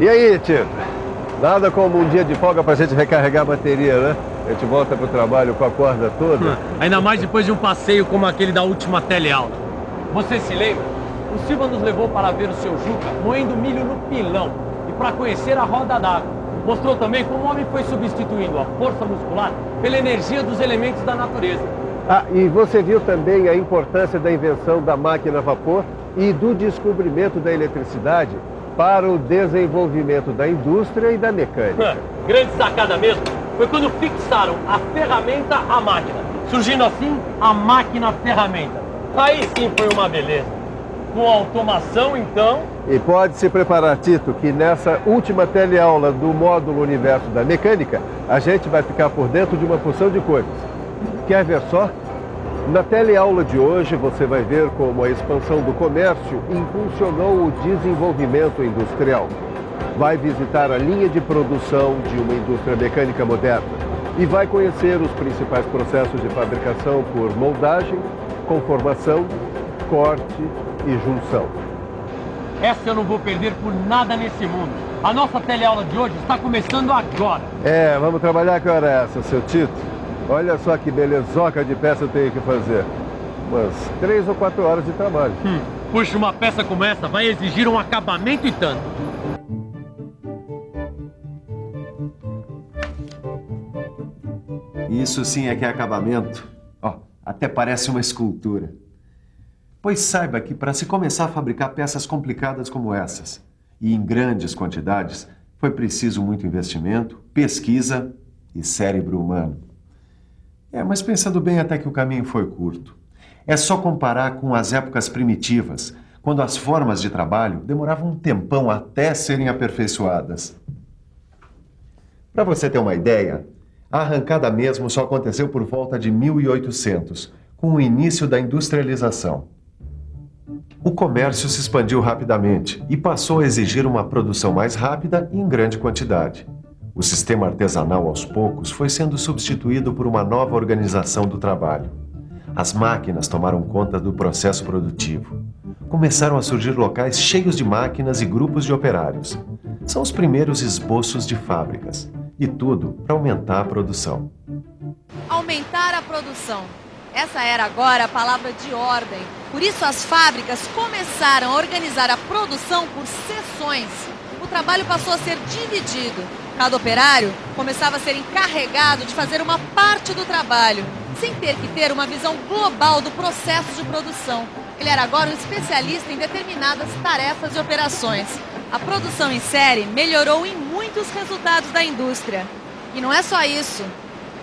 E aí, Tito? Nada como um dia de folga pra gente recarregar a bateria, né? A gente volta pro trabalho com a corda toda. Ainda mais depois de um passeio como aquele da última teleaula. Você se lembra? O Silva nos levou para ver o seu Juca moendo milho no pilão e para conhecer a roda d'água. Mostrou também como o homem foi substituindo a força muscular pela energia dos elementos da natureza. Ah, e você viu também a importância da invenção da máquina a vapor e do descobrimento da eletricidade para o desenvolvimento da indústria e da mecânica. Grande sacada mesmo foi quando fixaram a ferramenta à máquina, surgindo assim a máquina-ferramenta. Aí sim foi uma beleza. Com automação, então... E pode se preparar, Tito, que nessa última teleaula do módulo Universo da Mecânica, a gente vai ficar por dentro de uma porção de coisas. Quer ver só? Na teleaula de hoje, você vai ver como a expansão do comércio impulsionou o desenvolvimento industrial. Vai visitar a linha de produção de uma indústria mecânica moderna e vai conhecer os principais processos de fabricação por moldagem, conformação, corte e junção. Essa eu não vou perder por nada nesse mundo. A nossa teleaula de hoje está começando agora. Vamos trabalhar, que hora é essa, seu Tito? Olha só que belezoca de peça eu tenho que fazer. Umas 3 ou 4 horas de trabalho. Puxa, uma peça como essa vai exigir um acabamento e tanto. Isso sim é que é acabamento. Ó, até parece uma escultura. Pois saiba que para se começar a fabricar peças complicadas como essas, e em grandes quantidades, foi preciso muito investimento, pesquisa e cérebro humano. Mas pensando bem, até que o caminho foi curto. É só comparar com as épocas primitivas, quando as formas de trabalho demoravam um tempão até serem aperfeiçoadas. Para você ter uma ideia, a arrancada mesmo só aconteceu por volta de 1800, com o início da industrialização. O comércio se expandiu rapidamente e passou a exigir uma produção mais rápida e em grande quantidade. O sistema artesanal, aos poucos, foi sendo substituído por uma nova organização do trabalho. As máquinas tomaram conta do processo produtivo. Começaram a surgir locais cheios de máquinas e grupos de operários. São os primeiros esboços de fábricas. E tudo para aumentar a produção. Aumentar a produção. Essa era agora a palavra de ordem. Por isso as fábricas começaram a organizar a produção por seções. O trabalho passou a ser dividido. Cada operário começava a ser encarregado de fazer uma parte do trabalho, sem ter que ter uma visão global do processo de produção. Ele era agora um especialista em determinadas tarefas e operações. A produção em série melhorou em muitos resultados da indústria. E não é só isso.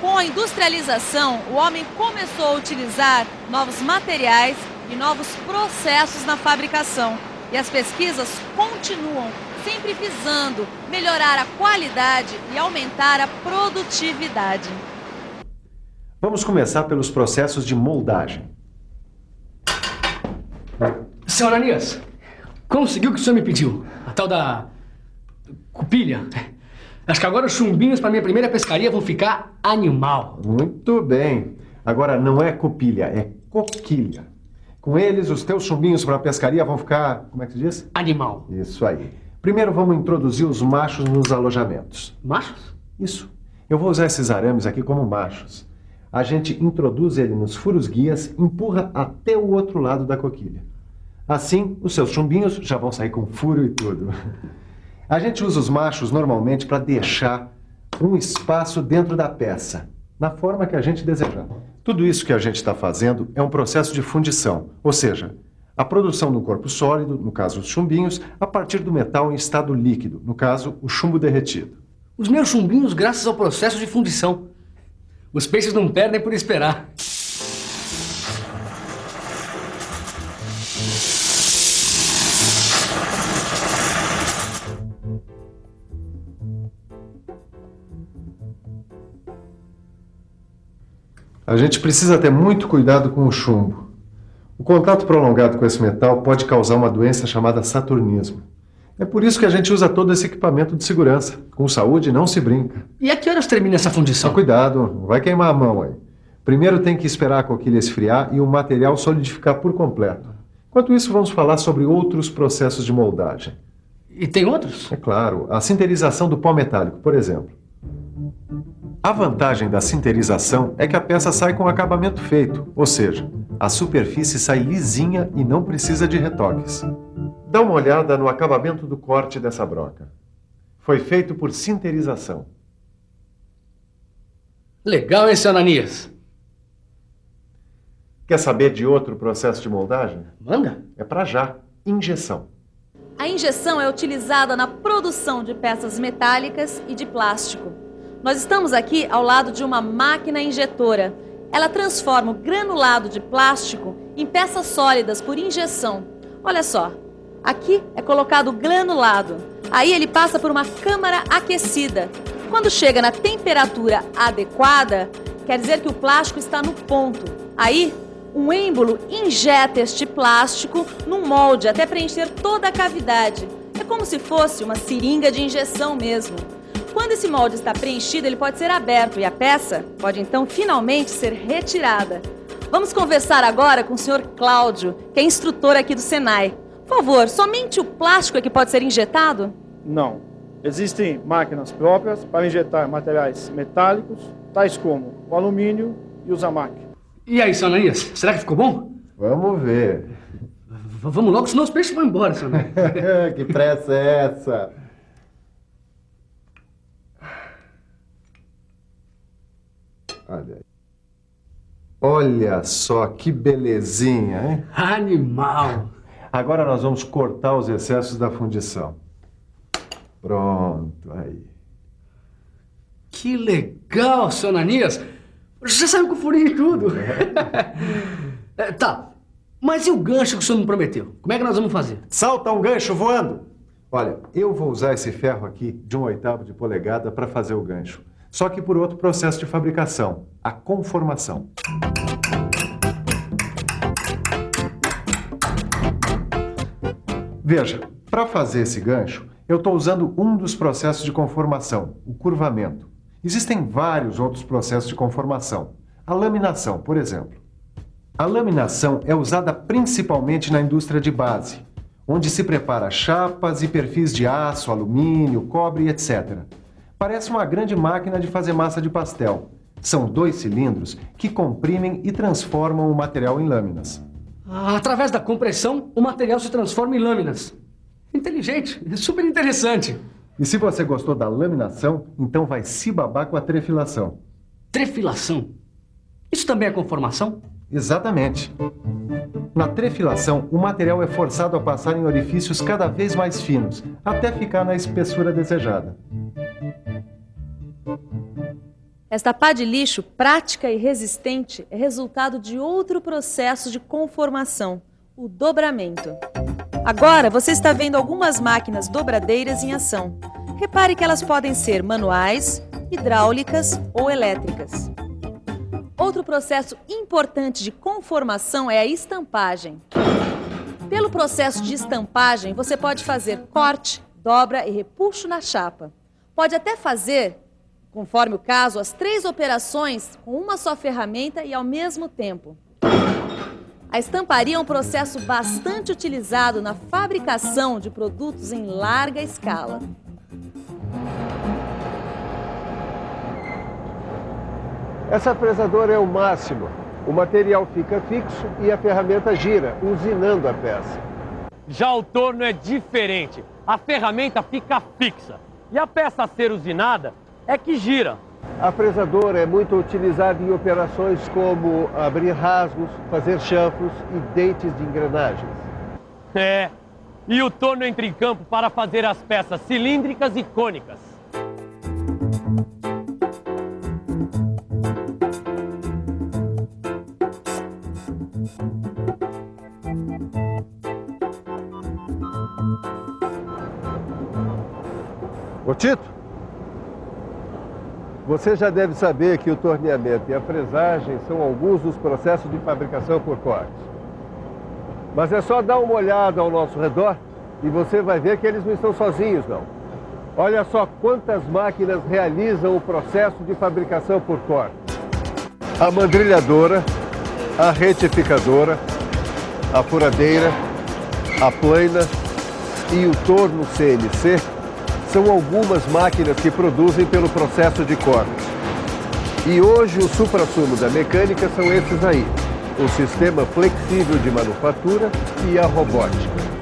Com a industrialização, o homem começou a utilizar novos materiais e novos processos na fabricação. E as pesquisas continuam, sempre visando melhorar a qualidade e aumentar a produtividade. Vamos começar pelos processos de moldagem. Senhor Ananias, conseguiu o que o senhor me pediu? A tal da cupilha. Acho que agora os chumbinhos para minha primeira pescaria vão ficar animal. Muito bem. Agora não é cupilha, é coquilha. Com eles, os teus chumbinhos para a pescaria vão ficar, como é que se diz? Animal. Isso aí. Primeiro vamos introduzir os machos nos alojamentos. Machos? Isso. Eu vou usar esses arames aqui como machos. A gente introduz ele nos furos guias, empurra até o outro lado da coquilha. Assim, os seus chumbinhos já vão sair com furo e tudo. A gente usa os machos normalmente para deixar um espaço dentro da peça, na forma que a gente desejar. Tudo isso que a gente está fazendo é um processo de fundição, ou seja, a produção do corpo sólido, no caso os chumbinhos, a partir do metal em estado líquido, no caso o chumbo derretido. Os meus chumbinhos graças ao processo de fundição. Os peixes não perdem por esperar. A gente precisa ter muito cuidado com o chumbo. O contato prolongado com esse metal pode causar uma doença chamada saturnismo. É por isso que a gente usa todo esse equipamento de segurança. Com saúde não se brinca. E a que horas termina essa fundição? Só cuidado, não vai queimar a mão aí. Primeiro tem que esperar a coquilha esfriar e o material solidificar por completo. Enquanto isso, vamos falar sobre outros processos de moldagem. E tem outros? É claro, a sinterização do pó metálico, por exemplo. A vantagem da sinterização é que a peça sai com o acabamento feito, ou seja, a superfície sai lisinha e não precisa de retoques. Dá uma olhada no acabamento do corte dessa broca. Foi feito por sinterização. Legal, hein, seu Ananias? Quer saber de outro processo de moldagem? Manda. É para já. Injeção. A injeção é utilizada na produção de peças metálicas e de plástico. Nós estamos aqui ao lado de uma máquina injetora. Ela transforma o granulado de plástico em peças sólidas por injeção. Olha só, aqui é colocado o granulado. Aí ele passa por uma câmara aquecida. Quando chega na temperatura adequada, quer dizer que o plástico está no ponto. Aí, um êmbolo injeta este plástico num molde até preencher toda a cavidade. É como se fosse uma seringa de injeção mesmo. Quando esse molde está preenchido, ele pode ser aberto e a peça pode então finalmente ser retirada. Vamos conversar agora com o senhor Cláudio, que é instrutor aqui do Senai. Por favor, somente o plástico é que pode ser injetado? Não. Existem máquinas próprias para injetar materiais metálicos, tais como o alumínio e o zamac. E aí, seu Ananias, será que ficou bom? Vamos ver. Vamos logo, senão os peixes vão embora, seu Ananias. Que pressa é essa? Olha aí. Olha só que belezinha, hein? Animal! Agora nós vamos cortar os excessos da fundição. Pronto, aí. Que legal, seu Ananias! Já saiu com furinho e tudo. Tá, mas e o gancho que o senhor me prometeu? Como é que nós vamos fazer? Salta um gancho voando! Olha, eu vou usar esse ferro aqui de 1/8 de polegada para fazer o gancho. Só que por outro processo de fabricação, a conformação. Veja, para fazer esse gancho, eu estou usando um dos processos de conformação, o curvamento. Existem vários outros processos de conformação. A laminação, por exemplo. A laminação é usada principalmente na indústria de base, onde se prepara chapas e perfis de aço, alumínio, cobre, etc. Parece uma grande máquina de fazer massa de pastel. São 2 cilindros que comprimem e transformam o material em lâminas. Através da compressão, o material se transforma em lâminas. Inteligente, super interessante. E se você gostou da laminação, então vai se babar com a trefilação. Trefilação? Isso também é conformação? Exatamente. Na trefilação, o material é forçado a passar em orifícios cada vez mais finos, até ficar na espessura desejada. Esta pá de lixo, prática e resistente, é resultado de outro processo de conformação, o dobramento. Agora você está vendo algumas máquinas dobradeiras em ação. Repare que elas podem ser manuais, hidráulicas ou elétricas. Outro processo importante de conformação é a estampagem. Pelo processo de estampagem, você pode fazer corte, dobra e repuxo na chapa. Pode até fazer, conforme o caso, as 3 operações com uma só ferramenta e ao mesmo tempo. A estamparia é um processo bastante utilizado na fabricação de produtos em larga escala. Essa fresadora é o máximo. O material fica fixo e a ferramenta gira, usinando a peça. Já o torno é diferente. A ferramenta fica fixa. E a peça a ser usinada é que gira. A fresadora é muito utilizada em operações como abrir rasgos, fazer chanfros e dentes de engrenagens. É. E o torno entra em campo para fazer as peças cilíndricas e cônicas. Ô Tito, você já deve saber que o torneamento e a fresagem são alguns dos processos de fabricação por corte. Mas é só dar uma olhada ao nosso redor e você vai ver que eles não estão sozinhos, não. Olha só quantas máquinas realizam o processo de fabricação por corte. A mandrilhadora, a retificadora, a furadeira, a plaina, e o torno CNC são algumas máquinas que produzem pelo processo de corte. E hoje o suprassumo da mecânica são esses aí: o sistema flexível de manufatura e a robótica.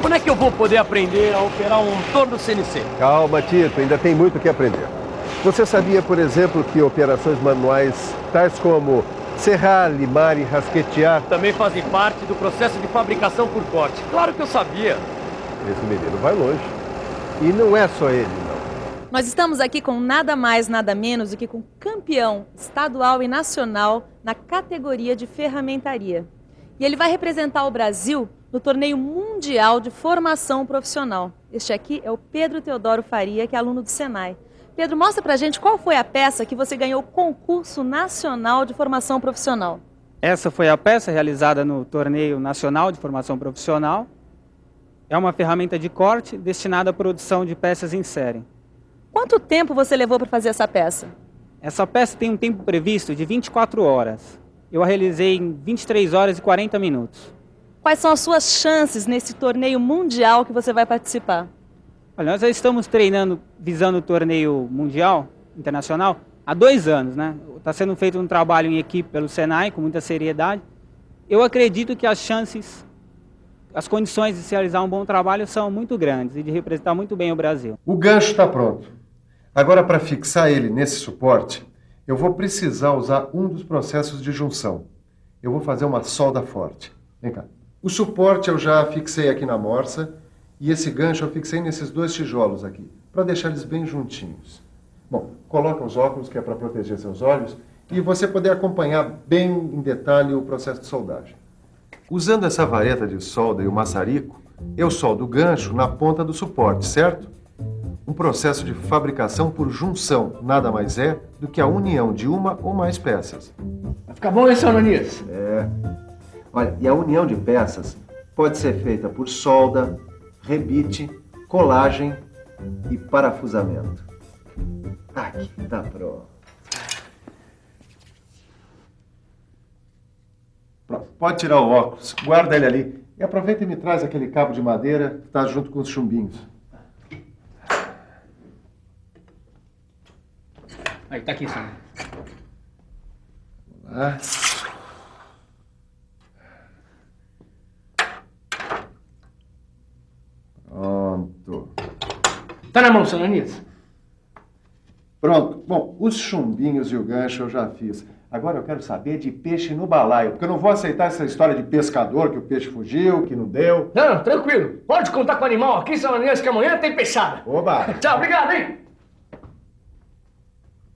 Quando é que eu vou poder aprender a operar um torno CNC? Calma, Tito, ainda tem muito o que aprender. Você sabia, por exemplo, que operações manuais tais como serrar, limar e rasquetear, Também fazem parte do processo de fabricação por corte. Claro que eu sabia. esse menino vai longe. E não é só ele, não. Nós estamos aqui com nada mais, nada menos do que com campeão estadual e nacional na categoria de ferramentaria. E ele vai representar o Brasil no torneio mundial de formação profissional. Este aqui é o Pedro Teodoro Faria, que é aluno do Senai. Pedro, mostra pra gente qual foi a peça que você ganhou o concurso nacional de formação profissional. Essa foi a peça realizada no Torneio Nacional de Formação Profissional. É uma ferramenta de corte destinada à produção de peças em série. Quanto tempo você levou para fazer essa peça? Essa peça tem um tempo previsto de 24 horas. Eu a realizei em 23 horas e 40 minutos. Quais são as suas chances nesse torneio mundial que você vai participar? Olha, nós já estamos treinando visando o torneio mundial, internacional, há 2 anos, né? Está sendo feito um trabalho em equipe pelo Senai, com muita seriedade. Eu acredito que as chances, as condições de se realizar um bom trabalho são muito grandes e de representar muito bem o Brasil. O gancho está pronto. Agora, para fixar ele nesse suporte, eu vou precisar usar um dos processos de junção. Eu vou fazer uma solda forte. Vem cá. O suporte eu já fixei aqui na morsa e esse gancho eu fixei nesses 2 tijolos aqui, para deixar eles bem juntinhos. Bom, coloca os óculos, que é para proteger seus olhos, e você poder acompanhar bem em detalhe o processo de soldagem. Usando essa vareta de solda e o maçarico, eu soldo o gancho na ponta do suporte, certo? Um processo de fabricação por junção nada mais é do que a união de uma ou mais peças. Vai ficar bom, hein, seu Ananias? Olha, e a união de peças pode ser feita por solda, rebite, colagem e parafusamento. Aqui, tá pronto. Pronto, pode tirar o óculos, guarda ele ali. E aproveita e me traz aquele cabo de madeira que está junto com os chumbinhos. Aí, tá aqui, senhor. Vamos lá. Pronto. Tá na mão, seu Ananias? Pronto. Bom, os chumbinhos e o gancho eu já fiz. Agora eu quero saber de peixe no balaio, porque eu não vou aceitar essa história de pescador, que o peixe fugiu, que não deu. Não, tranquilo. Pode contar com o animal aqui, seu Ananias, que amanhã tem peixada. Oba! Tchau, obrigado, hein?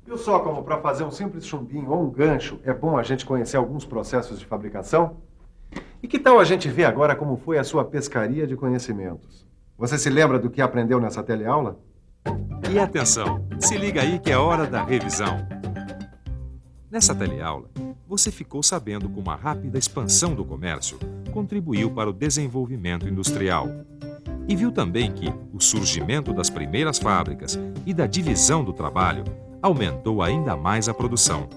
Viu só como para fazer um simples chumbinho ou um gancho é bom a gente conhecer alguns processos de fabricação? E que tal a gente ver agora como foi a sua pescaria de conhecimentos? Você se lembra do que aprendeu nessa teleaula? E atenção, se liga aí que é hora da revisão. Nessa teleaula, você ficou sabendo como a rápida expansão do comércio contribuiu para o desenvolvimento industrial. E viu também que o surgimento das primeiras fábricas e da divisão do trabalho aumentou ainda mais a produção.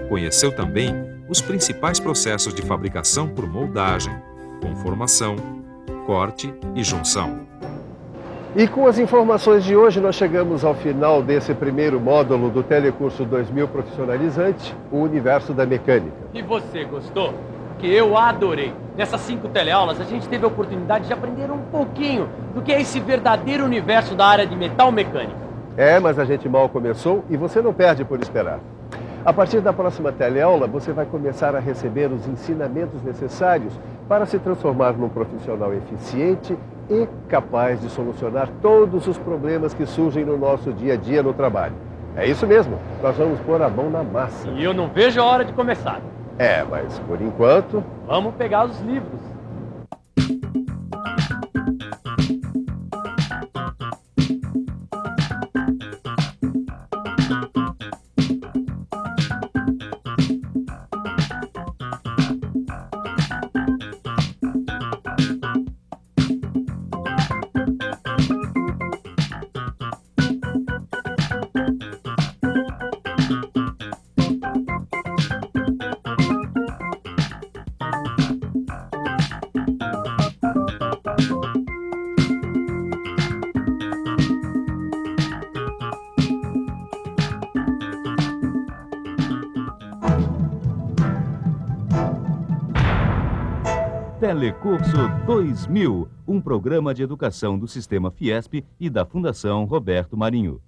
Conheceu também os principais processos de fabricação por moldagem, conformação, corte e junção. E com as informações de hoje, nós chegamos ao final desse primeiro módulo do Telecurso 2000 Profissionalizante, o Universo da Mecânica. E você gostou? Que eu adorei. Nessas 5 teleaulas, a gente teve a oportunidade de aprender um pouquinho do que é esse verdadeiro universo da área de metal mecânica. Mas a gente mal começou e você não perde por esperar. A partir da próxima teleaula, você vai começar a receber os ensinamentos necessários para se transformar num profissional eficiente e capaz de solucionar todos os problemas que surgem no nosso dia a dia no trabalho. É isso mesmo, nós vamos pôr a mão na massa. E eu não vejo a hora de começar. Mas por enquanto... Vamos pegar os livros. Telecurso 2000, um programa de educação do Sistema Fiesp e da Fundação Roberto Marinho.